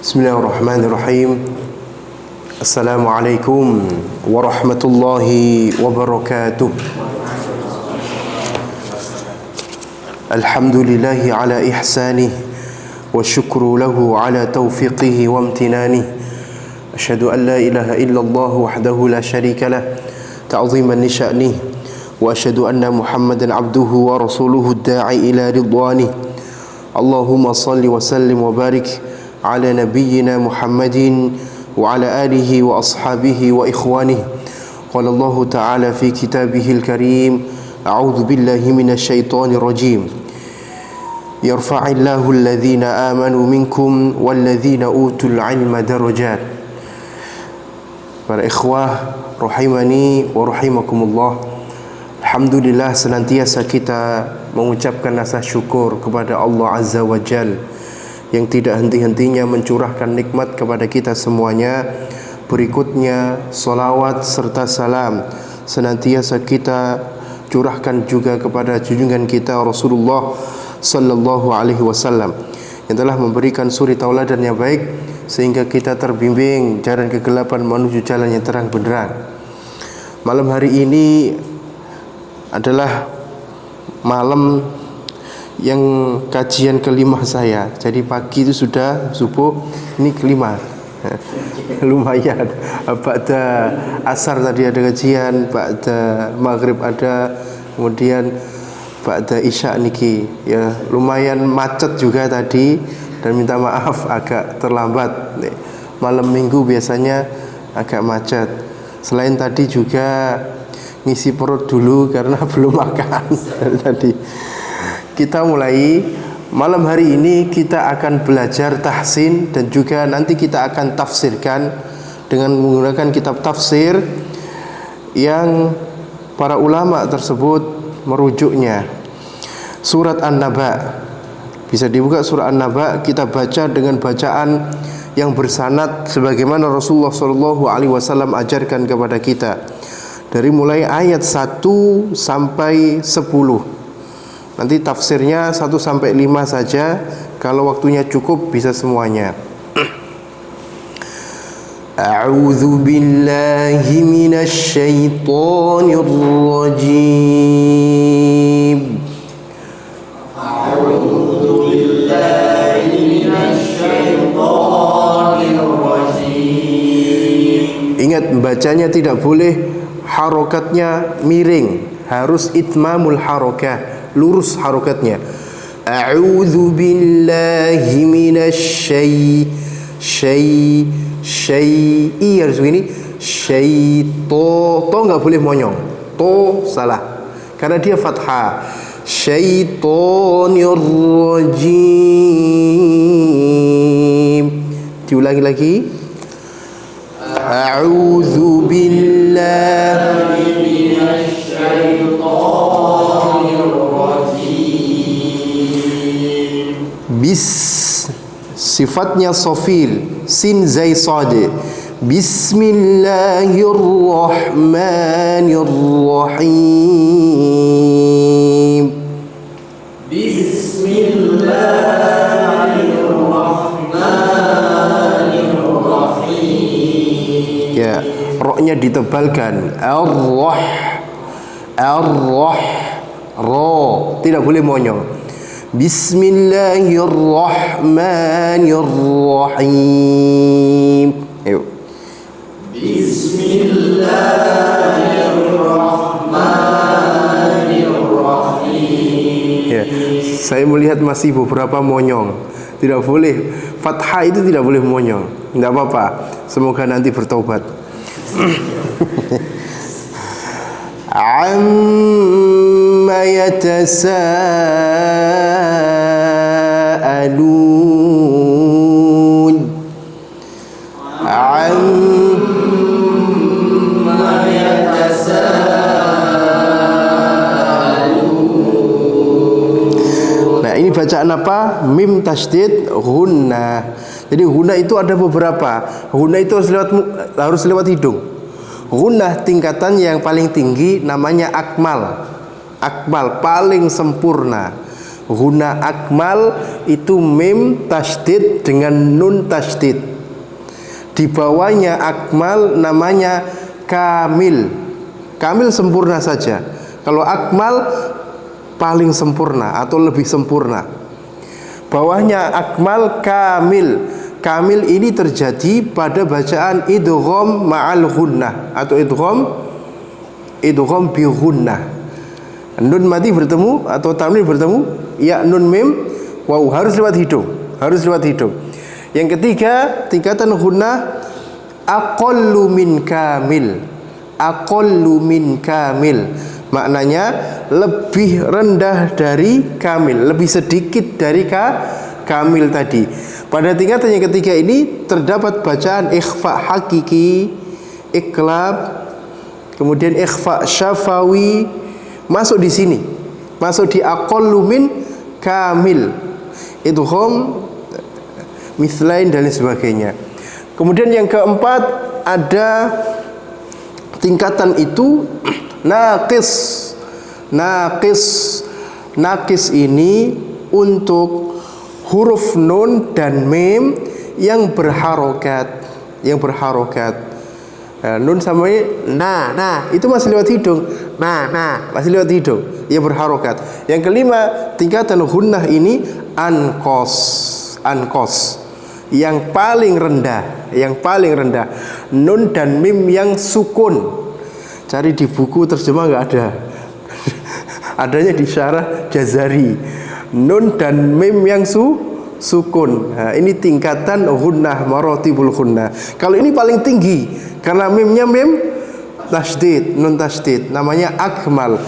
Bismillahirrahmanirrahim. Assalamualaikum warahmatullahi wabarakatuh. Alhamdulillahi ala ihsanih wa syukru lahu ala taufiqihi wa amtinanih. Asyhadu an la ilaha illallah wahdahu la syarika lah ta'ziman li sya'nih wa asyhadu anna Muhammadan abduhu wa rasuluhu ad-da'i ila ridwanih. Allahumma salli wa sallim wa barik ala nabiyyina Muhammadin wa ala alihi wa ashabihi wa ikhwanihi. Qala Allah ta'ala fi kitabihil karim, a'udzu billahi minasy syaithanir rajim. Yarfa'illahu alladhina amanu minkum walladhina utul ilma darajat. Para ikhwah rahimani wa rahimakumullah, alhamdulillah senantiasa kita mengucapkan rasa syukur kepada Allah Azza wa Jalla yang tidak henti-hentinya mencurahkan nikmat kepada kita semuanya. Berikutnya salawat serta salam senantiasa kita curahkan juga kepada junjungan kita Rasulullah sallallahu alaihi wasallam yang telah memberikan suri tauladan yang baik sehingga kita terbimbing jalan kegelapan menuju jalan yang terang benderang. Malam hari ini adalah malam yang kajian kelima saya. Jadi pagi itu sudah subuh, ini kelima. Lumayan. Ba'da asar tadi ada kajian, ba'da maghrib ada, kemudian ba'da isya niki. Ya, lumayan macet juga tadi dan minta maaf agak terlambat. Malam Minggu biasanya agak macet. Selain tadi juga ngisi perut dulu karena belum makan tadi. Kita mulai malam hari ini, kita akan belajar tahsin dan juga nanti kita akan tafsirkan dengan menggunakan kitab tafsir yang para ulama tersebut merujuknya. Surat An-Naba. Bisa dibuka surat An-Naba, kita baca dengan bacaan yang bersanad sebagaimana Rasulullah SAW ajarkan kepada kita. Dari mulai ayat 1 sampai 10. Nanti tafsirnya 1 sampai 5 saja. Kalau waktunya cukup bisa semuanya. A'udzu billahi minasy syaithanir rajim. A'udzu billahi minasy syaithanir rajim. Ingat, bacanya tidak boleh harokatnya miring, harus itmamul harokah, lurus harokatnya. A'udzu billahi minasy syai'i harus begini. Syaito, to enggak boleh monyong. To salah karena dia fathah. Syaitonir rajim. Diulangi lagi. A'udzu billahi minasy syaitonir bis, sifatnya sofil, sin zai sade. Bismillahirrahmanirrahim. Bismillahirrahmanirrahim. Ya, roknya ditebalkan. Ar-rah, ro, tidak boleh monyong. Bismillahirrahmanirrahim. Ayo. Bismillahirrahmanirrahim. Ya, saya melihat masih beberapa monyong. Tidak boleh. Fathah itu tidak boleh monyong. Tidak apa-apa. Semoga nanti bertobat. Amma yatasaalun. Amma yatasaalun. Nah, ini bacaan apa? Mim tasydid ghunnah. Jadi ghunnah itu ada beberapa. Ghunnah itu harus lewat hidung. Ghunnah tingkatan yang paling tinggi namanya akmal. Akmal paling sempurna. Guna akmal itu mim tasydid dengan nun tasydid. Di bawahnya akmal namanya kamil. Kamil sempurna saja. Kalau akmal paling sempurna atau lebih sempurna. Bawahnya akmal kamil. Kamil ini terjadi pada bacaan idgham ma'al ghunnah atau idgham bi ghunnah. Nun mati bertemu atau tanwin bertemu, ya nun mim waw harus lewat hidung, Yang ketiga, tingkatan ghunnah aqallu min kamil. Maknanya lebih rendah dari kamil, lebih sedikit dari kamil tadi. Pada tingkatan yang ketiga ini terdapat bacaan ikhfa hakiki, iklab, kemudian ikhfa syafawi, masuk di sini, masuk di aqallu min kamil, idgham mithlain dan lain sebagainya. Kemudian yang keempat ada tingkatan itu naqis. Naqis ini untuk huruf nun dan mim yang berharokat. Nun sama itu masih lewat hidung. Masih lewat hidung, yang berharokat. Yang kelima, tingkatan gunnah ini anqos. Yang paling rendah, nun dan mim yang sukun. Cari di buku terjemah nggak ada. Adanya di syarah Jazari. Nun dan mim yang sukun. Nah, ini tingkatan gunnah, maratibul gunnah. Kalau ini paling tinggi karena mimnya mim tasydid, nun tasydid, namanya akmal.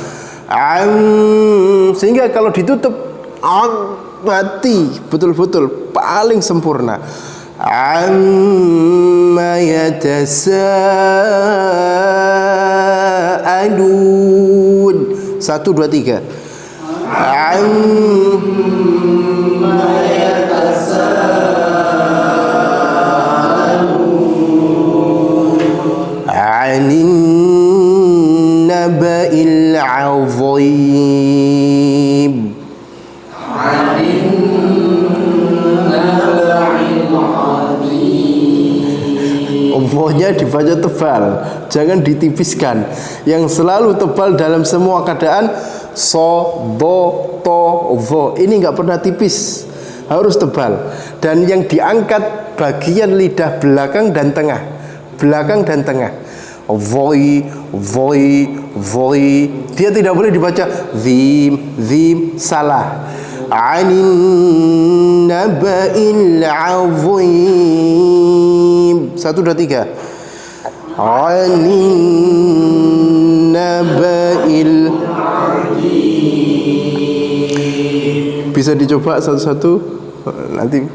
Sehingga kalau ditutup mati betul-betul paling sempurna. Amma yatasaalun. 1 2 3. Amma yatasaalun 'anin naba'il 'azim. Pokoknya dibaca tebal, jangan ditipiskan. Yang selalu tebal dalam semua keadaan so, do, to, vo. Ini nggak pernah tipis, harus tebal. Dan yang diangkat bagian lidah belakang dan tengah, Voi. Dia tidak boleh dibaca zim, salah. Anin naba'il 'azim. 1 2 3. Anin naba'il. Bisa dicoba satu-satu, nanti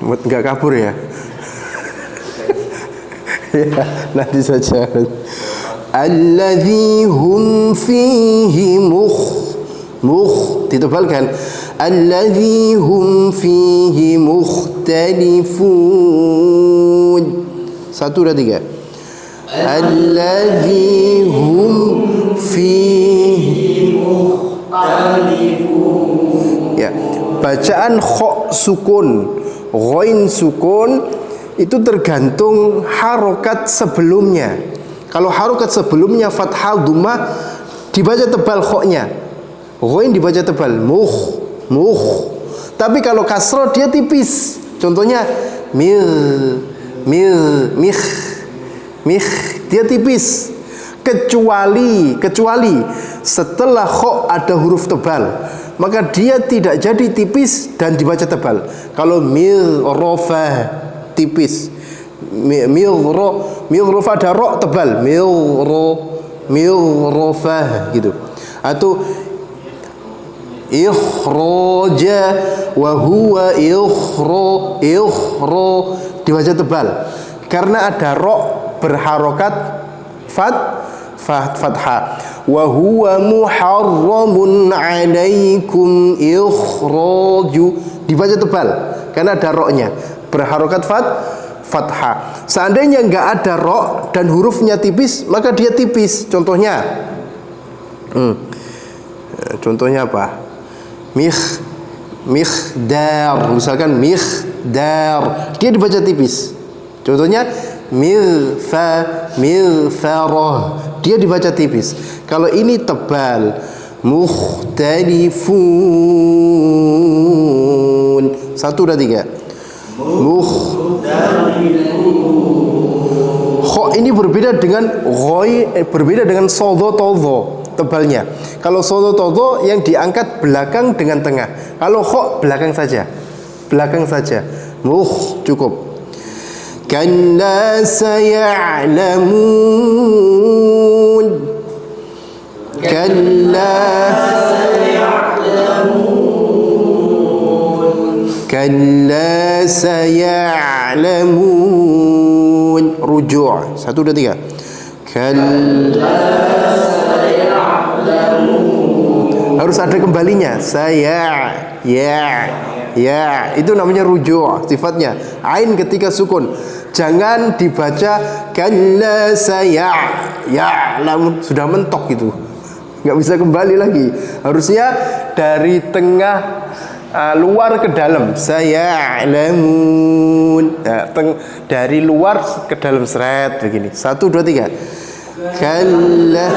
nggak kabur ya. Ya, nanti saja. Alladzi hum fihi ditebalkan. Alladzi hum fihi mukhtalifun. 1 2 3. Alladzi hum fihi mukhtalifun. Ya, bacaan kha sukun, ghain sukun itu tergantung harokat sebelumnya. Kalau harokat sebelumnya fathah dhammah dibaca tebal kha-nya. Ghain dibaca tebal mukh. Tapi kalau kasroh dia tipis. Contohnya mikh dia tipis. Kecuali setelah kha ada huruf tebal, maka dia tidak jadi tipis dan dibaca tebal. Kalau mirrofa tipis, mirrofa ada ro tebal, mirrofa gitu. Atau ikhraja wa huwa ikhro dibaca tebal karena ada ro berharokat fathah. Wa huwa muharramun 'alaikum ikhraju dibaca tebal karena ada ro-nya berharokat fathah. Seandainya enggak ada ro dan hurufnya tipis, maka dia tipis. Contohnya apa? Mikhdar, misalkan mikhdar, dia dibaca tipis. Contohnya mirfarah, dia dibaca tipis. Kalau ini tebal, mukhtalifun. 1, 2, 3. Kho ini berbeda dengan berbeda dengan sodo todo tebalnya. Kalau sodo todo yang diangkat belakang dengan tengah. Kalau kho belakang saja, cukup. Kalla saya'lamun. Kalla saya'lamun. Ruju'. 1, 2, 3. Kalla saya'lamun. Harus ada kembalinya. Ya, itu namanya ruju', sifatnya. Ain ketika sukun. Jangan dibaca kalla saya'lamun, sudah mentok itu. Enggak bisa kembali lagi. Harusnya dari tengah luar ke dalam. Saya'lamun. Dari luar ke dalam seret begini. 1, 2, 3. Kalla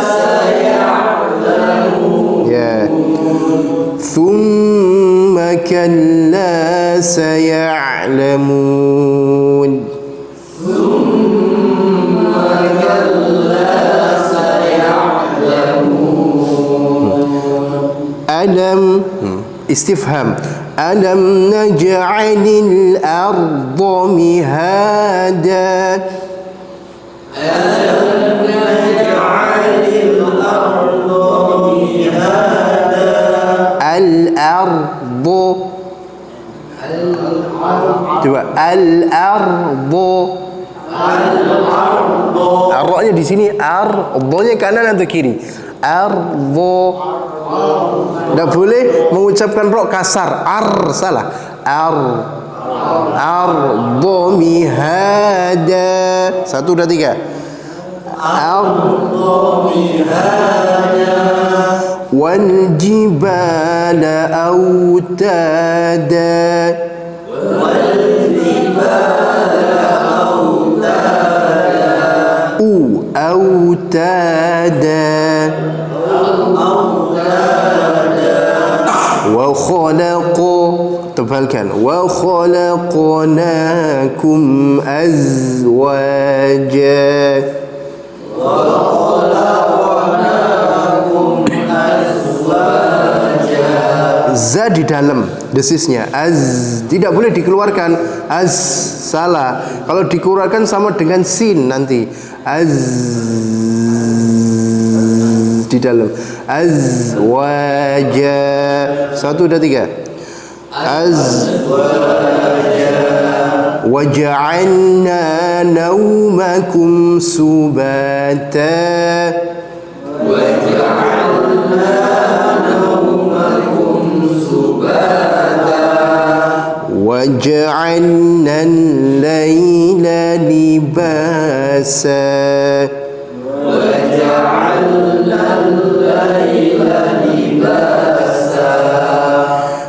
saya'lamun. Ya. Thumma kalla saya'lamun. Alam istifham. Alam naj'alil arda mihada. Alam naj'alil arda mihada. Al-ardu. Coba al-ardu. Ar-nya di sini, ar-nya kanan atau kiri? Ardu. Tidak boleh mengucapkan ro kasar. Salah. Ardu mihada. 1, 2, 3. Ardu mihada. Wal jibala autada. Autada. Wa khalaqa, tebalkan. Wa khalaqnakum azwaja. Za di dalam desisnya. Tidak boleh dikeluarkan. Salah. Kalau dikeluarkan sama dengan sin nanti. Di dalam. Azwaja. 1, 2, 3. Waja'alna naumakum subata. Waja'alna al-laila libasa.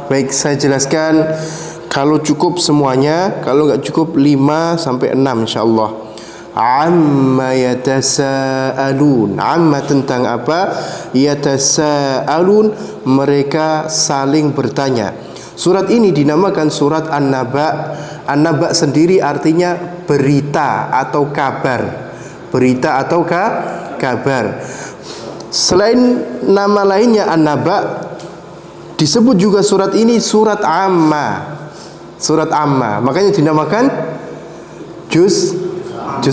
Baik, saya jelaskan. Kalau cukup semuanya, kalau enggak cukup 5 sampai 6 insyaallah. Amma yatasaalun. Amma tentang apa? Yatasaalun, mereka saling bertanya. Surat ini dinamakan surat An-Naba. An-Naba sendiri artinya berita atau kabar. Berita atau kabar. Selain nama lainnya An-Naba, disebut juga surat ini surat Amma. Surat Amma. Makanya dinamakan juz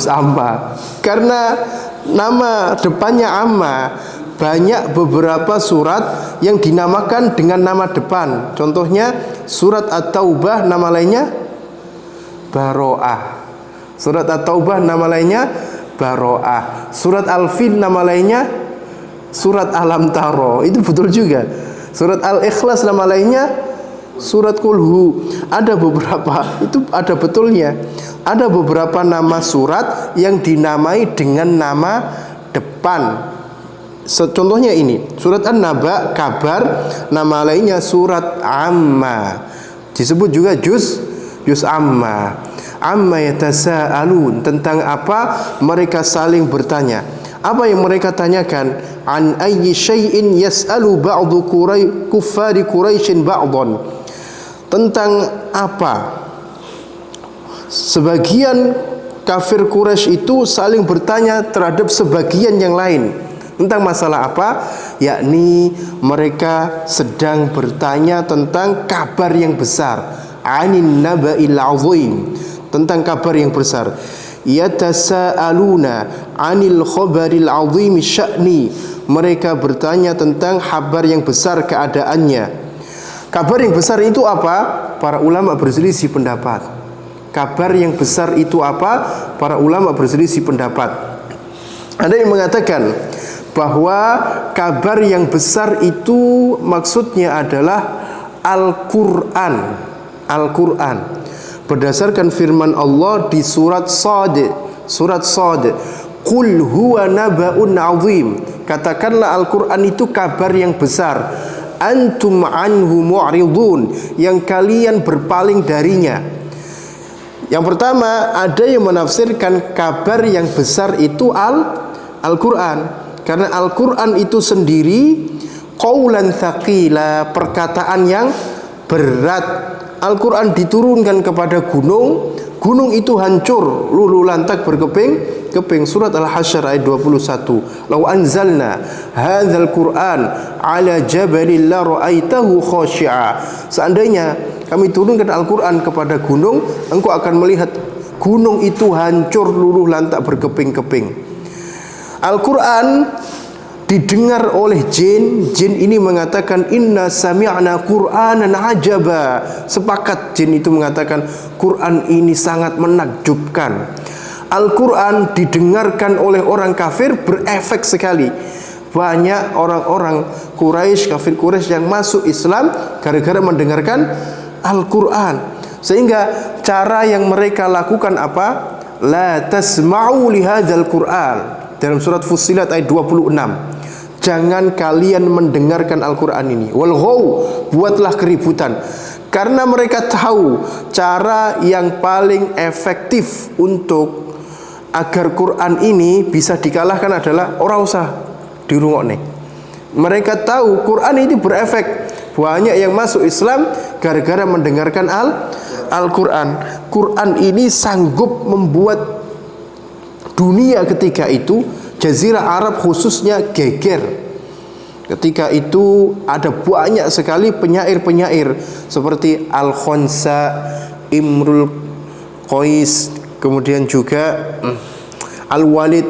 Amma. Karena nama depannya Amma. Banyak beberapa surat yang dinamakan dengan nama depan. Contohnya surat At-Taubah, nama lainnya Baro'ah. Surat At-Taubah nama lainnya Baro'ah. Surat Al-Fil nama lainnya surat Alam Taro. Itu betul juga. Surat Al-Ikhlas nama lainnya surat Kulhu. Ada beberapa, itu ada betulnya. Ada beberapa nama surat yang dinamai dengan nama depan. Contohnya ini, surat An-Naba kabar, nama lainnya surat Amma. Disebut juga juz Amma. Amma yatasaalun, tentang apa mereka saling bertanya. Apa yang mereka tanyakan? An ayyi syai'in yas'alu ba'du kuffari Quraisyin ba'dhan. Tentang apa sebagian kafir Quraisy itu saling bertanya terhadap sebagian yang lain. Tentang masalah apa? Yakni mereka sedang bertanya tentang kabar yang besar. Anin naba'il azim, tentang kabar yang besar. Yatasaaluna anil khabaril azim sya'ni, mereka bertanya tentang kabar yang besar keadaannya. Kabar yang besar itu apa? Para ulama berselisih pendapat. Kabar yang besar itu apa? Para ulama berselisih pendapat. Ada yang mengatakan bahwa kabar yang besar itu maksudnya adalah Al-Quran. Al-Quran berdasarkan firman Allah di surat Sad. Qul huwa naba'un azim, katakanlah Al-Quran itu kabar yang besar. Antum anhu mu'ridun, yang kalian berpaling darinya. Yang pertama, ada yang menafsirkan kabar yang besar itu Al-Quran, karena Al-Quran itu sendiri qaulan thaqila, perkataan yang berat. Al-Quran diturunkan kepada gunung, gunung itu hancur, luluh lantak berkeping-keping. Surat Al-Hasyr ayat 21. Lau anzalna hadzal Qur'an ala jabalin la ra'aitahu khashi'a. Seandainya kami turunkan Al-Quran kepada gunung, engkau akan melihat gunung itu hancur, luluh lantak berkeping-keping. Al-Quran didengar oleh jin. Jin ini mengatakan inna sami'na Qur'anan ajaba. Sepakat jin itu mengatakan Quran ini sangat menakjubkan. Al-Quran didengarkan oleh orang kafir, berefek sekali. Banyak orang-orang Quraisy, kafir Quraisy yang masuk Islam gara-gara mendengarkan Al-Quran. Sehingga cara yang mereka lakukan apa? La tasma'u lihadzal Qur'an. Dalam surat Fussilat ayat 26, jangan kalian mendengarkan Al-Quran ini. Walghaw, buatlah keributan. Karena mereka tahu cara yang paling efektif untuk agar Quran ini bisa dikalahkan adalah orang usah dirungokne. Mereka tahu Quran itu berefek. Banyak yang masuk Islam gara-gara mendengarkan Al-Quran. Quran ini sanggup membuat dunia ketika itu, Jazirah Arab khususnya, geger. Ketika itu ada banyak sekali penyair-penyair seperti Al-Khonsa, Imrul Qais, kemudian juga Al-Walid.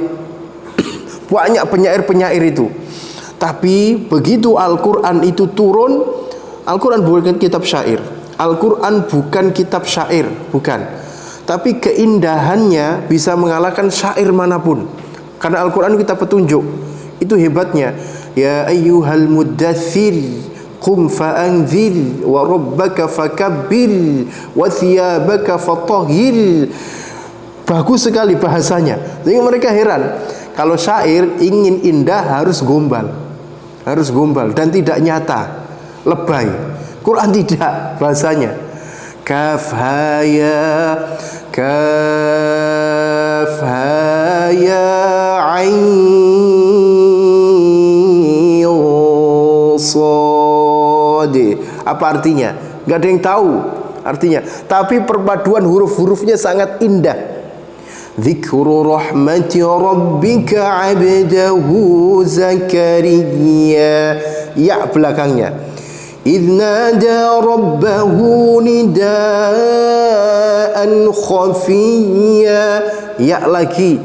Banyak penyair-penyair itu. Tapi begitu Al-Quran itu turun, Al-Quran bukan kitab syair. Al-Quran bukan kitab syair, bukan. Tapi keindahannya bisa mengalahkan syair manapun. Karena Al-Quran kita petunjuk. Itu hebatnya. Ya ayyuhal muddathir qum fa'anzir wa rabbaka fakabbir wa thiyabaka fatahhir. Bagus sekali bahasanya. Sehingga mereka heran. Kalau syair ingin indah harus gombal. Harus gombal dan tidak nyata, lebay. Quran tidak bahasanya. Kaf ha ya ain sad. Apa artinya? Gak ada yang tahu artinya. Tapi perpaduan huruf-hurufnya sangat indah. Dzikru rahmati rabbika 'abdahu Zakaria. Ya belakangnya. إذ نادى ربه نداء خفيا. Ya lagi.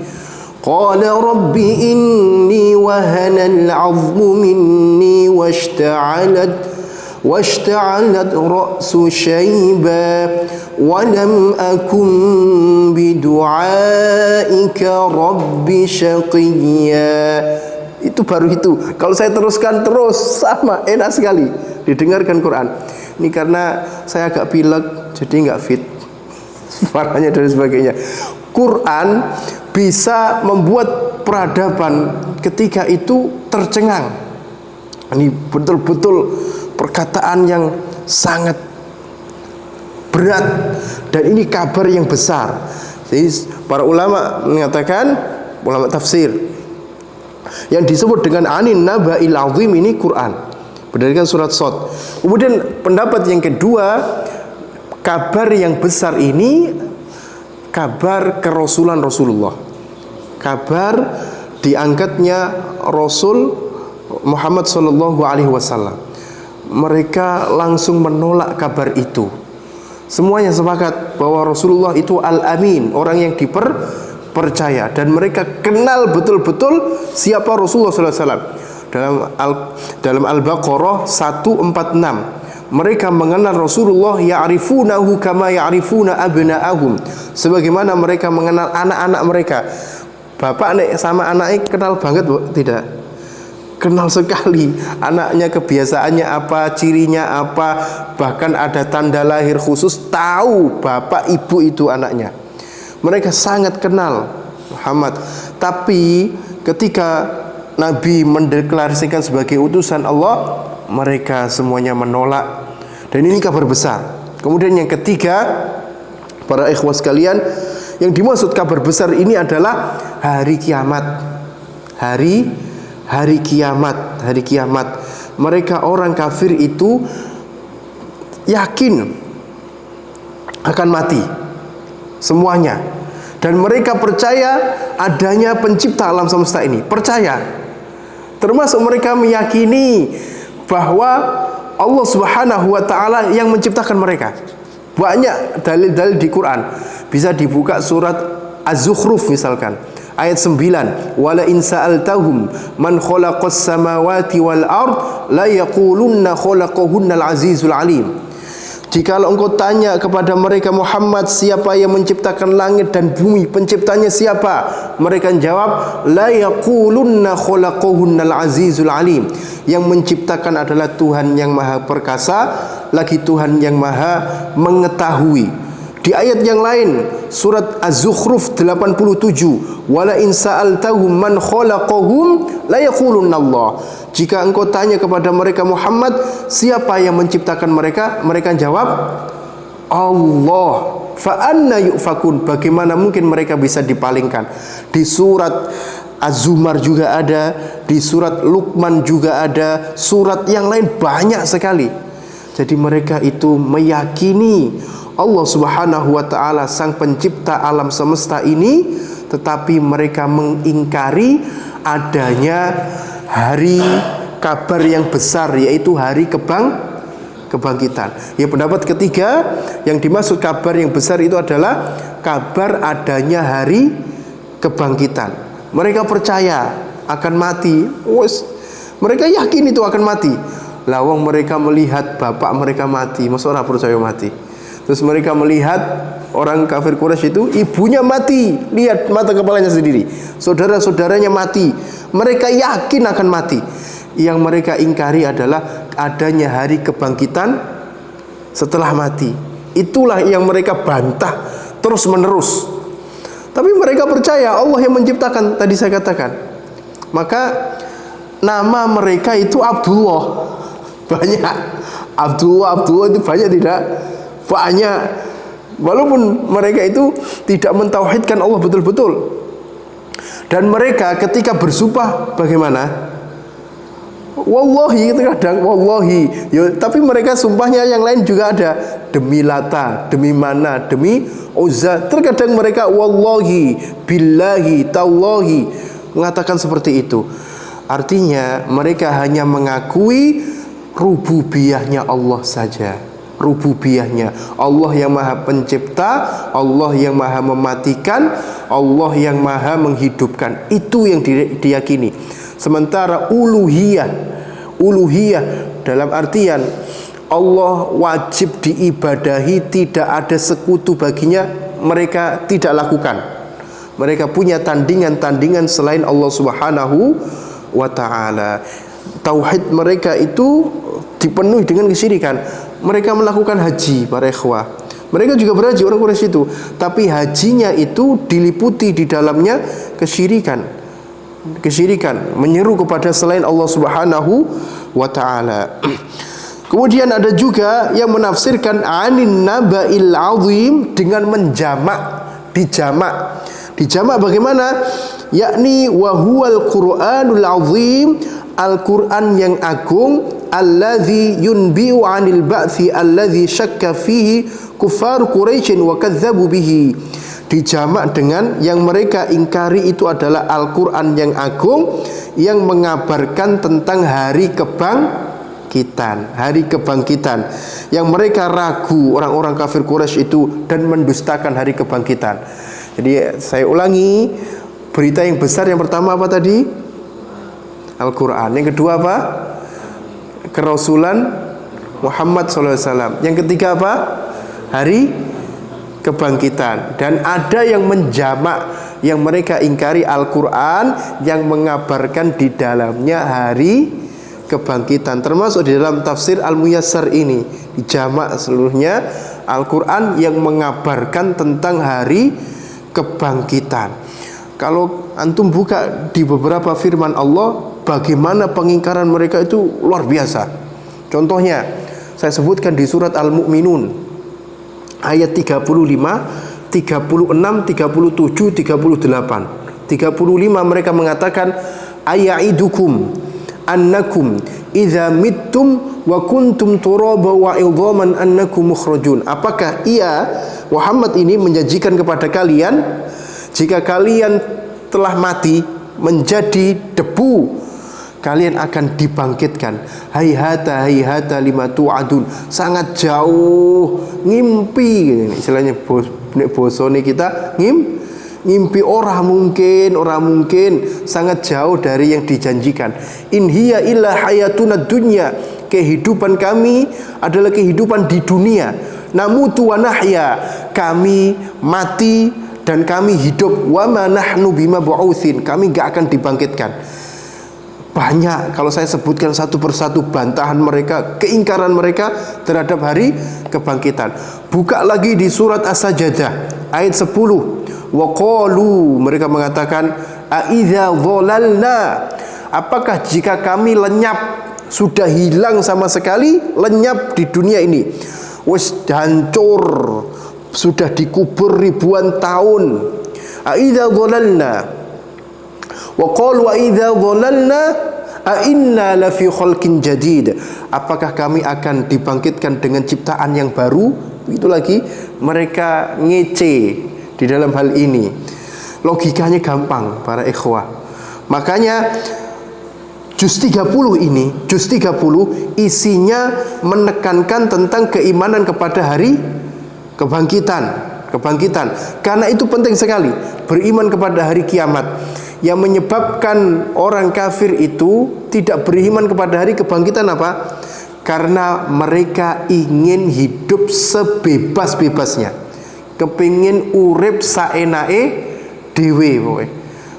قال رب إني وهن العظم مني واشتعلت رأس شيبا ولم أكن بدعائك رب شقيا. Itu baru itu. Kalau saya teruskan terus sama enak sekali didengarkan Quran. Ini karena saya agak pilek jadi nggak fit suaranya dan sebagainya. Quran bisa membuat peradaban ketika itu tercengang. Ini betul-betul perkataan yang sangat berat dan ini kabar yang besar. Jadi para ulama mengatakan, ulama tafsir, yang disebut dengan anin naba'il azim ini Quran, berdasarkan surat Shad. Kemudian pendapat yang kedua, kabar yang besar ini kabar kerasulan Rasulullah, kabar diangkatnya Rasul Muhammad sallallahu alaihi wasallam. Mereka langsung menolak kabar itu. Semuanya sepakat bahwa Rasulullah itu al-amin, orang yang dipercaya, dan mereka kenal betul-betul siapa Rasulullah sallallahu alaihi wasallam. Dalam Al-Baqarah 146, mereka mengenal Rasulullah ya'rifunahu kama ya'rifuna abna'ahum, sebagaimana mereka mengenal anak-anak mereka. Bapak sama anaknya kenal banget, Bu? Tidak. Kenal sekali. Anaknya kebiasaannya apa, cirinya apa, bahkan ada tanda lahir khusus, tahu bapak ibu itu anaknya. Mereka sangat kenal Muhammad. Tapi ketika Nabi mendeklarasikan sebagai utusan Allah, mereka semuanya menolak. Dan ini kabar besar. Kemudian yang ketiga, para ikhwas sekalian, yang dimaksud kabar besar ini adalah hari kiamat. Hari kiamat. Mereka orang kafir itu yakin akan mati semuanya, dan mereka percaya adanya pencipta alam semesta ini. Percaya, termasuk mereka meyakini bahwa Allah Subhanahu wa taala yang menciptakan mereka. Banyak dalil-dalil di Quran. Bisa dibuka surat Az-Zukhruf misalkan, ayat 9, wala in sa'altahum man khalaqas samawati wal ard la yaqulunna khalaqahunna al-azizul alim. Jikalau engkau tanya kepada mereka Muhammad, siapa yang menciptakan langit dan bumi, penciptanya siapa? Mereka jawab, la yaqulunna khalaqahunna al-azizul alim. Yang menciptakan adalah Tuhan yang maha perkasa, lagi Tuhan yang maha mengetahui. Di ayat yang lain, surat Az-Zukhruf 87, wala in sa'altahum man khalaqahum la yaqulunna Allah. Jika engkau tanya kepada mereka Muhammad, siapa yang menciptakan mereka? Mereka jawab, Allah. Fa anna yufakun. Bagaimana mungkin mereka bisa dipalingkan? Di surat Az-Zumar juga ada, di surat Luqman juga ada, surat yang lain banyak sekali. Jadi mereka itu meyakini Allah Subhanahu wa taala sang pencipta alam semesta ini, tetapi mereka mengingkari adanya hari kabar yang besar, yaitu hari kebangkitan. Ya, pendapat ketiga, yang dimaksud kabar yang besar itu adalah kabar adanya hari kebangkitan. Mereka percaya akan mati. Mereka yakin itu akan mati. Lawang mereka melihat bapak mereka mati, masa orang percaya mati. Terus mereka melihat orang kafir Quraisy itu ibunya mati, lihat mata kepalanya sendiri, saudara-saudaranya mati, mereka yakin akan mati. Yang mereka ingkari adalah adanya hari kebangkitan setelah mati. Itulah yang mereka bantah terus menerus. Tapi mereka percaya Allah yang menciptakan, tadi saya katakan. Maka nama mereka itu Abdullah. Banyak Abdullah itu banyak, tidak? Banyak. Walaupun mereka itu tidak mentauhidkan Allah betul-betul. Dan mereka ketika bersumpah bagaimana? Wallahi, kadang wallahi. Ya, tapi mereka sumpahnya yang lain juga ada. Demi Lata, demi Mana, demi Uzza. Terkadang mereka wallahi, billahi, tallahi, mengatakan seperti itu. Artinya mereka hanya mengakui rububiyahnya Allah saja. Rububiyahnya Allah yang maha pencipta, Allah yang maha mematikan, Allah yang maha menghidupkan. Itu yang diyakini. Sementara uluhiyah dalam artian Allah wajib diibadahi, tidak ada sekutu baginya, mereka tidak lakukan. Mereka punya tandingan-tandingan selain Allah Subhanahu wa ta'ala. Tauhid mereka itu dipenuhi dengan kesyirikan. Mereka melakukan haji, para ikhwah. Mereka juga berhaji, orang Quraisy itu. Tapi hajinya itu diliputi di dalamnya kesyirikan. kesyirikan, menyeru kepada selain Allah Subhanahu wa taala. Kemudian ada juga yang menafsirkan anin naba'il azim dengan menjamak, dijamak. Dijamak bagaimana? Yakni wa huwal Qur'anul azim, Al-Qur'an yang agung, alladzi yunbi'u 'anil ba'tsi alladzi syakka fihi kuffar Quraisy wa kadzdzabu bihi. Dijamak dengan yang mereka ingkari itu adalah Al-Qur'an yang agung yang mengabarkan tentang hari kebangkitan, hari kebangkitan yang mereka ragu orang-orang kafir Quraisy itu dan mendustakan hari kebangkitan. Jadi saya ulangi, berita yang besar yang pertama apa tadi? Al-Quran. Yang kedua apa? Kerasulan Muhammad SAW. Yang ketiga apa? Hari kebangkitan. Dan ada yang menjamak, yang mereka ingkari Al-Quran yang mengabarkan di dalamnya hari kebangkitan. Termasuk di dalam tafsir Al-Muyassar ini dijamak seluruhnya Al-Quran yang mengabarkan tentang hari kebangkitan. Kalau antum buka di beberapa firman Allah, bagaimana pengingkaran mereka itu luar biasa. Contohnya saya sebutkan di surat Al-Mu'minun ayat 35, 36, 37, 38. 35 mereka mengatakan aya'idukum annakum idza mittum wa kuntum turaba wa idhaman annakum mukhrajun. Apakah ia Muhammad ini menjanjikan kepada kalian jika kalian telah mati menjadi debu, kalian akan dibangkitkan. Hayhata hayhata lima tu'adun, sangat jauh ngimpi. Istilahnya bosone kita ngimpi ora mungkin, sangat jauh dari yang dijanjikan. In hiya illa hayatuna dunya, kehidupan kami adalah kehidupan di dunia. Namutu wa nahya, kami mati dan kami hidup. Wa ma nahnu bimab'utsin, kami enggak akan dibangkitkan. Banyak kalau saya sebutkan satu persatu bantahan mereka, keingkaran mereka terhadap hari kebangkitan. Buka lagi di surat As-Sajdah ayat 10. Wa qalu, mereka mengatakan aidza dhalalna, apakah jika kami lenyap, sudah hilang sama sekali, lenyap di dunia ini, wis hancur, sudah dikubur ribuan tahun. Aidza dhalalna wa qalu aidza dhalalna a inna la fi khalqin jadid, apakah kami akan dibangkitkan dengan ciptaan yang baru? Itu lagi mereka ngece di dalam hal ini. Logikanya gampang para ikhwah. Makanya juz 30 ini, juz 30 isinya menekankan tentang keimanan kepada hari kebangkitan. Karena itu penting sekali, beriman kepada hari kiamat. Yang menyebabkan orang kafir itu tidak beriman kepada hari kebangkitan apa? Karena mereka ingin hidup sebebas-bebasnya, kepingin urip saenake dhewe.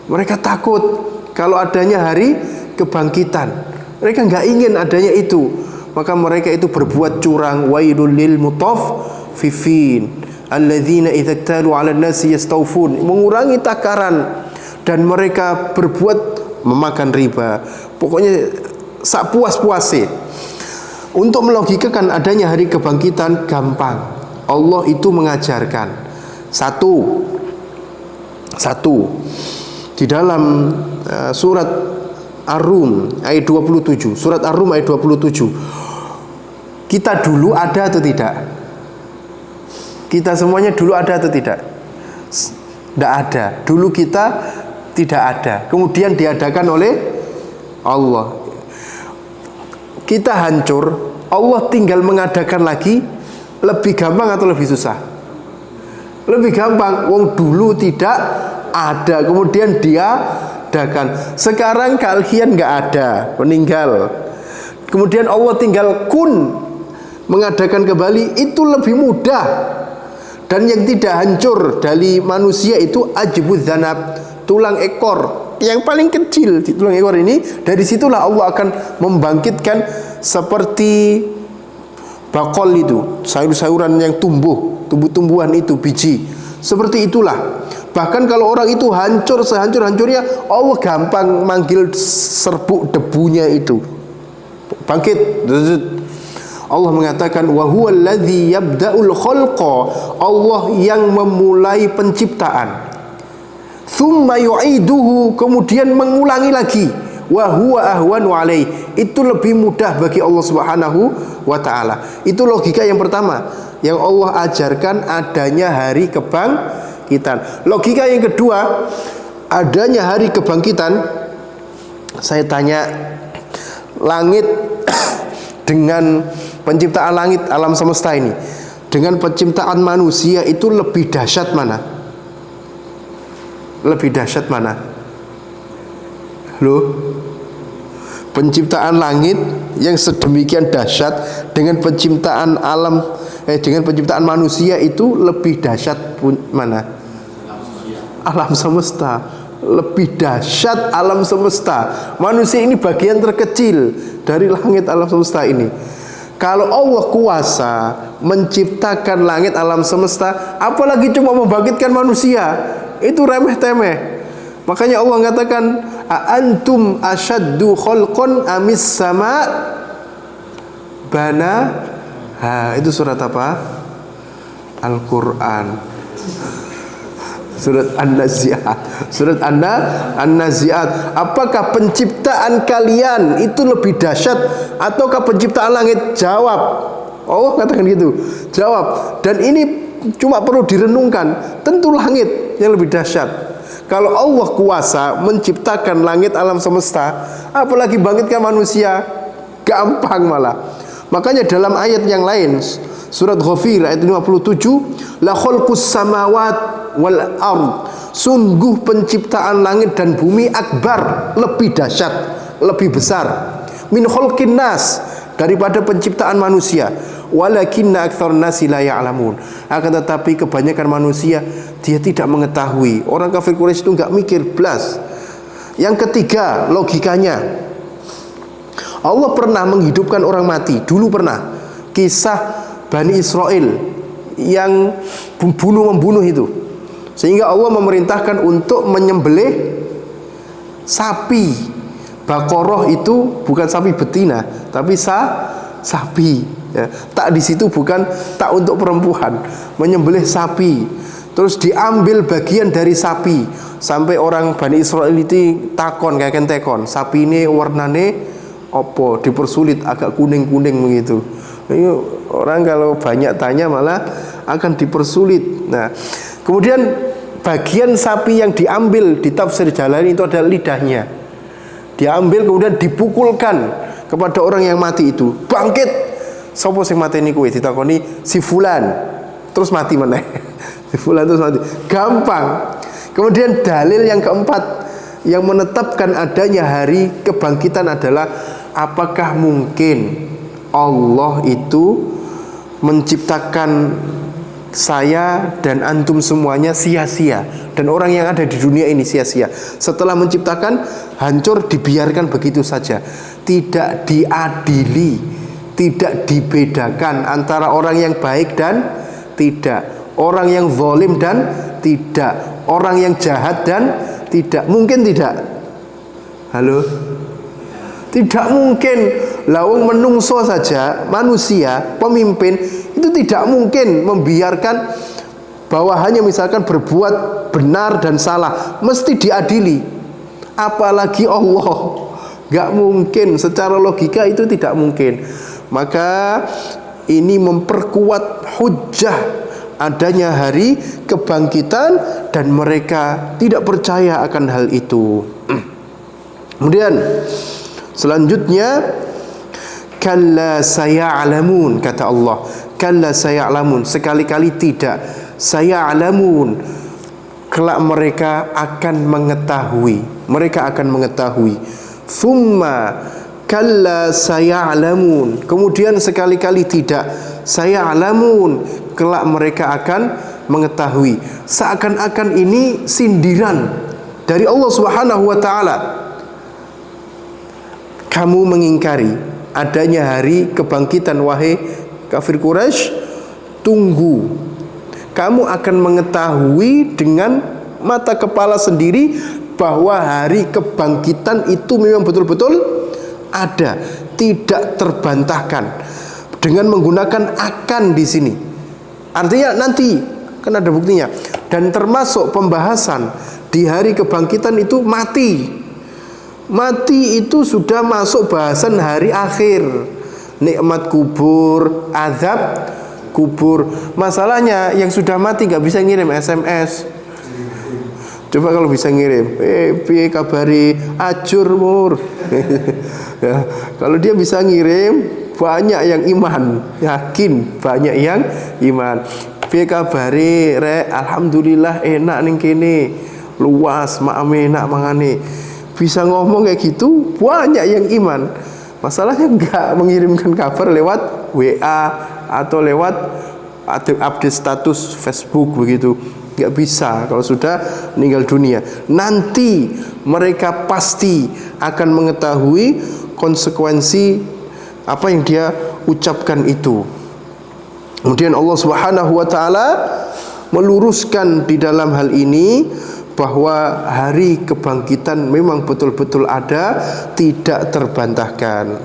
Mereka takut kalau adanya hari kebangkitan. Mereka nggak ingin adanya itu. Maka mereka itu berbuat curang. Wailul lil mutaffifin alladzina idza iktalu 'alan nasi yastawfun, mengurangi takaran, dan mereka berbuat memakan riba. Pokoknya sak puas-puase. Untuk melogikakan adanya hari kebangkitan gampang. Allah itu mengajarkan satu di dalam surat Ar-Rum ayat 27. Surat Ar-Rum ayat 27. Kita dulu ada atau tidak? Kita semuanya dulu ada atau tidak? Tidak ada. Dulu kita tidak ada. Kemudian diadakan oleh Allah. Kita hancur, Allah tinggal mengadakan lagi. Lebih gampang atau lebih susah? Lebih gampang. Wong dulu tidak ada, kemudian dia adakan. Sekarang kalian nggak ada, meninggal. Kemudian Allah tinggal kun, mengadakan kembali. Itu lebih mudah. Dan yang tidak hancur dari manusia itu ajbuz zanab, tulang ekor yang paling kecil di tulang ekor ini. Dari situlah Allah akan membangkitkan seperti bakol itu, sayur-sayuran yang tumbuh, tumbuh-tumbuhan itu, biji. Seperti itulah Bahkan kalau orang itu hancur sehancur-hancurnya, Allah gampang manggil serbuk debunya itu. Bangkit. Allah mengatakan wa huwal ladzi yabda'ul khalqa. Allah yang memulai penciptaan. Tsumma yu'iduhu, kemudian mengulangi lagi. Wa huwa ahwanu alaih. Itu lebih mudah bagi Allah Subhanahu wa taala. Itu logika yang pertama yang Allah ajarkan, adanya hari kebangkitan. Logika yang kedua, adanya hari kebangkitan. Saya tanya, langit dengan penciptaan langit alam semesta ini dengan penciptaan manusia itu lebih dahsyat mana? Lebih dahsyat mana? Loh, penciptaan langit yang sedemikian dahsyat dengan penciptaan alam dengan penciptaan manusia itu lebih dahsyat mana? Alam semesta. Lebih dahsyat alam semesta. Manusia ini bagian terkecil dari langit alam semesta ini. Kalau Allah kuasa menciptakan langit alam semesta, apalagi cuma membangkitkan manusia, itu remeh-temeh. Makanya Allah mengatakan, a antum asyaddu khalqan amis sama bana. Itu surat apa? Al-Quran, surat An-Nazi'at. Surat An-Nazi'at. Apakah penciptaan kalian itu lebih dahsyat ataukah penciptaan langit? Jawab. Allah katakan gitu. Jawab. Dan ini cuma perlu direnungkan. Tentu langit yang lebih dahsyat. Kalau Allah kuasa menciptakan langit alam semesta, apalagi bangkitkan manusia, gampang malah. Makanya dalam ayat yang lain, surat Ghafir ayat 57, la khalqus samawat wal ard, sungguh penciptaan langit dan bumi akbar, lebih dahsyat, lebih besar, min khalqin nas, daripada penciptaan manusia. Walakinna aktsarun nasi la ya'lamun. Akan tetapi kebanyakan manusia dia tidak mengetahui. Orang kafir Quraisy itu enggak mikir blas. Yang ketiga, logikanya, Allah pernah menghidupkan orang mati. Dulu pernah. Kisah Bani Israel yang membunuh itu, sehingga Allah memerintahkan untuk menyembelih sapi. Baqarah itu bukan sapi betina, tapi sapi. Ya, tak di situ bukan tak untuk perempuan, menyembelih sapi. Terus diambil bagian dari sapi, sampai orang Bani Israel itu takon kayak kentekon, sapi ini warnane opo, dipersulit, agak kuning-kuning begitu. Orang kalau banyak tanya malah akan dipersulit. Nah, kemudian bagian sapi yang diambil di tafsir Jalalain itu adalah lidahnya. Diambil kemudian dipukulkan kepada orang yang mati itu. Bangkit. Sopo sing mati ini kuwi ditakoni si fulan. Terus mati meneh. Si fulan terus mati. Gampang. Kemudian dalil yang keempat yang menetapkan adanya hari kebangkitan adalah, apakah mungkin Allah itu menciptakan saya dan antum semuanya sia-sia, dan orang yang ada di dunia ini sia-sia? Setelah menciptakan hancur, dibiarkan begitu saja, tidak diadili, tidak dibedakan antara orang yang baik dan tidak, orang yang zalim dan tidak, orang yang jahat dan tidak. Mungkin tidak? Halo? Tidak mungkin. Lawang menungso saja, manusia, pemimpin itu tidak mungkin membiarkan bahwa hanya misalkan berbuat benar dan salah mesti diadili. Apalagi Allah, gak mungkin. Secara logika itu tidak mungkin. Maka ini memperkuat hujjah adanya hari kebangkitan, dan mereka tidak percaya akan hal itu. Kemudian selanjutnya, kalla saya'lamun, kata Allah. Kalla saya'lamun, sekali-kali tidak. Saya'lamun, kelak mereka akan mengetahui. Mereka akan mengetahui. Thumma kalla saya'lamun, kemudian sekali-kali tidak. Saya'lamun, kelak mereka akan mengetahui. Seakan-akan ini sindiran dari Allah Subhanahu wa taala. Kamu mengingkari adanya hari kebangkitan, wahai kafir Quraisy, tunggu, kamu akan mengetahui dengan mata kepala sendiri bahwa hari kebangkitan itu memang betul-betul ada, tidak terbantahkan dengan menggunakan akan di sini. Artinya nanti kan ada buktinya. Dan termasuk pembahasan di hari kebangkitan itu mati. Mati itu sudah masuk bahasan hari akhir. Nikmat kubur, azab kubur. Masalahnya yang sudah mati nggak bisa ngirim SMS. Coba kalau bisa ngirim, piye kabari, ajur mur. Ya, kalau dia bisa ngirim, banyak yang iman, yakin banyak yang iman. Piye kabari, rek, alhamdulillah enak ning kene, luas, maame enak mangane. Bisa ngomong kayak gitu, banyak yang iman. Masalahnya enggak mengirimkan kabar lewat WA atau lewat update status Facebook begitu. Enggak bisa kalau sudah meninggal dunia. Nanti mereka pasti akan mengetahui konsekuensi apa yang dia ucapkan itu. Kemudian Allah Subhanahu wa taala meluruskan di dalam hal ini bahwa hari kebangkitan memang betul-betul ada, tidak terbantahkan.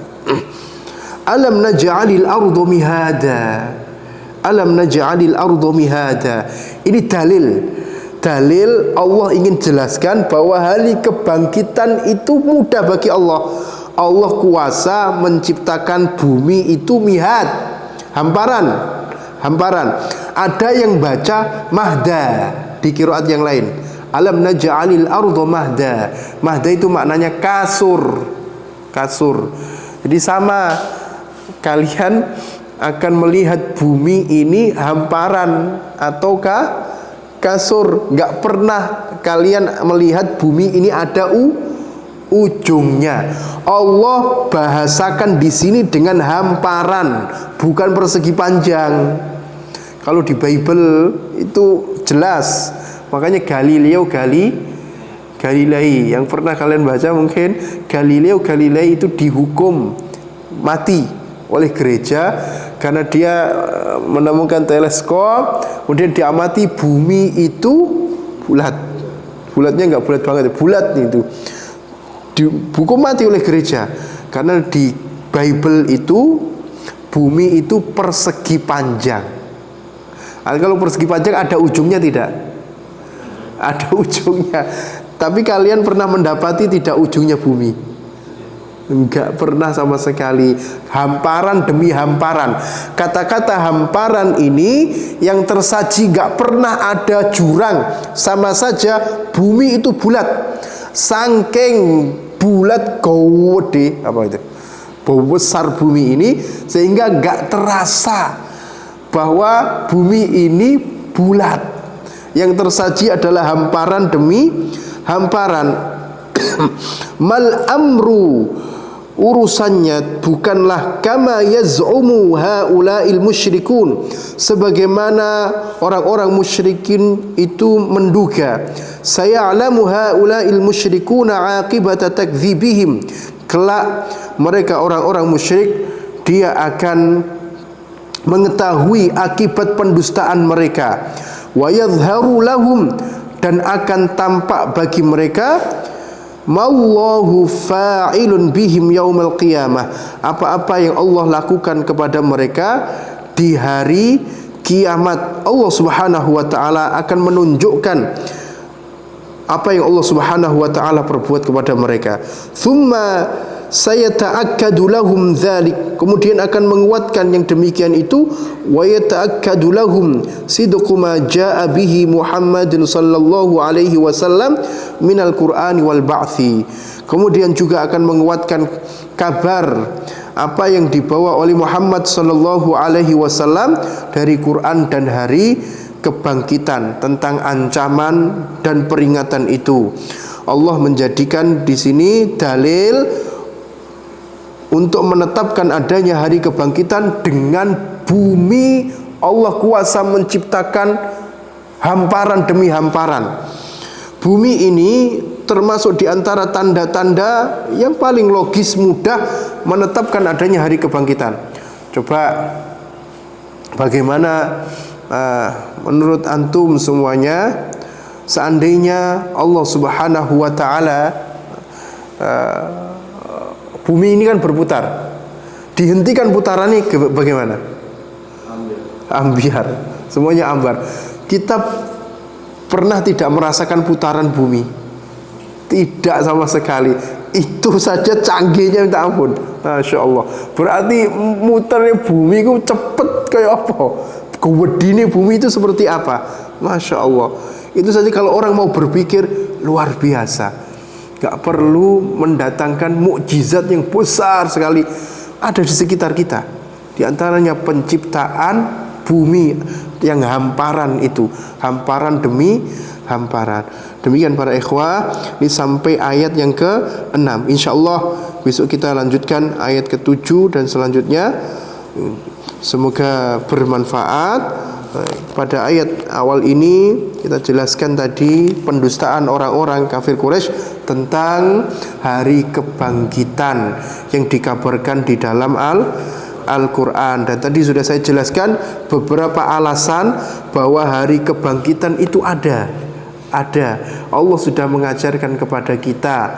Alam naj'alil arda mihada. Alam naj'alil arda mihada. Ini dalil Allah ingin jelaskan bahwa hari kebangkitan itu mudah bagi Allah. Allah kuasa menciptakan bumi itu mihad, hamparan. Ada yang baca mahda di qiraat yang lain. Alam naj'alil arda mahda. Mahda itu maknanya kasur. Jadi sama, kalian akan melihat bumi ini hamparan ataukah kasur. Gak pernah kalian melihat bumi ini ada ujungnya. Allah bahasakan di sini dengan hamparan, bukan persegi panjang. Kalau di Bible itu jelas. Makanya Galilei yang pernah kalian baca mungkin, Galilei itu dihukum mati oleh gereja karena dia menemukan teleskop, kemudian diamati bumi itu bulatnya nggak bulat banget, bulat itu, dihukum mati oleh gereja karena di Bible itu bumi itu persegi panjang. Kalau persegi panjang ada ujungnya tidak? Ada ujungnya. Tapi kalian pernah mendapati tidak ujungnya bumi? Enggak pernah sama sekali. Hamparan demi hamparan. Kata-kata hamparan ini yang tersaji gak pernah ada jurang. Sama saja bumi itu bulat. Saking bulat gede, apa itu? Besar bumi ini sehingga gak terasa bahwa bumi ini bulat. Yang tersaji adalah hamparan demi hamparan. Mal amru, urusannya bukanlah kama yaz'umu haula'il musyrikun, sebagaimana orang-orang musyrikin itu menduga. Saya'lamu haula'il musyrikuna aqibata takdzibihim, kelak mereka orang-orang musyrik dia akan mengetahui akibat pendustaan mereka. Wa yadhharu lahum, dan akan tampak bagi mereka mallahu fa'ilun bihim yaumal qiyamah, apa-apa yang Allah lakukan kepada mereka di hari kiamat. Allah Subhanahu wa taala akan menunjukkan apa yang Allah Subhanahu wa taala perbuat kepada mereka. Tsumma sayata'akkadu lahum dzalik, kemudian akan menguatkan yang demikian itu. Wa yata'akkadu lahum sidqu ma jaa'a bihi Muhammadun sallallahu alaihi wasallam minal Qur'ani wal ba'thi, kemudian juga akan menguatkan kabar apa yang dibawa oleh Muhammad sallallahu alaihi wasallam dari Quran dan hari kebangkitan, tentang ancaman dan peringatan itu. Allah menjadikan di sini dalil untuk menetapkan adanya hari kebangkitan dengan bumi Allah kuasa menciptakan hamparan demi hamparan. Bumi ini termasuk di antara tanda-tanda yang paling logis, mudah menetapkan adanya hari kebangkitan. Coba bagaimana menurut antum semuanya seandainya Allah Subhanahu wa taala, bumi ini kan berputar, dihentikan putarannya bagaimana? Ambiar, semuanya ambar. Kita pernah tidak merasakan putaran bumi? Tidak sama sekali. Itu saja canggihnya minta ampun. Masya Allah. Berarti muternya bumi itu cepet kayak apa? Kewedine bumi itu seperti apa? Masya Allah. Itu saja kalau orang mau berpikir luar biasa. Gak perlu mendatangkan mukjizat yang besar sekali. Ada di sekitar kita. Di antaranya penciptaan bumi yang hamparan itu, hamparan demi hamparan. Demikian para ikhwah, ini sampai ayat yang ke-6. Insyaallah besok kita lanjutkan ayat ke-7 dan selanjutnya. Semoga bermanfaat. Pada ayat awal ini kita jelaskan tadi pendustaan orang-orang kafir Quraisy tentang hari kebangkitan yang dikabarkan di dalam Al-Quran. Dan tadi sudah saya jelaskan beberapa alasan bahwa hari kebangkitan itu ada. Allah sudah mengajarkan kepada kita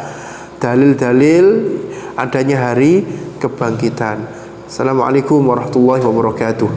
dalil-dalil adanya hari kebangkitan. Assalamualaikum warahmatullahi wabarakatuh.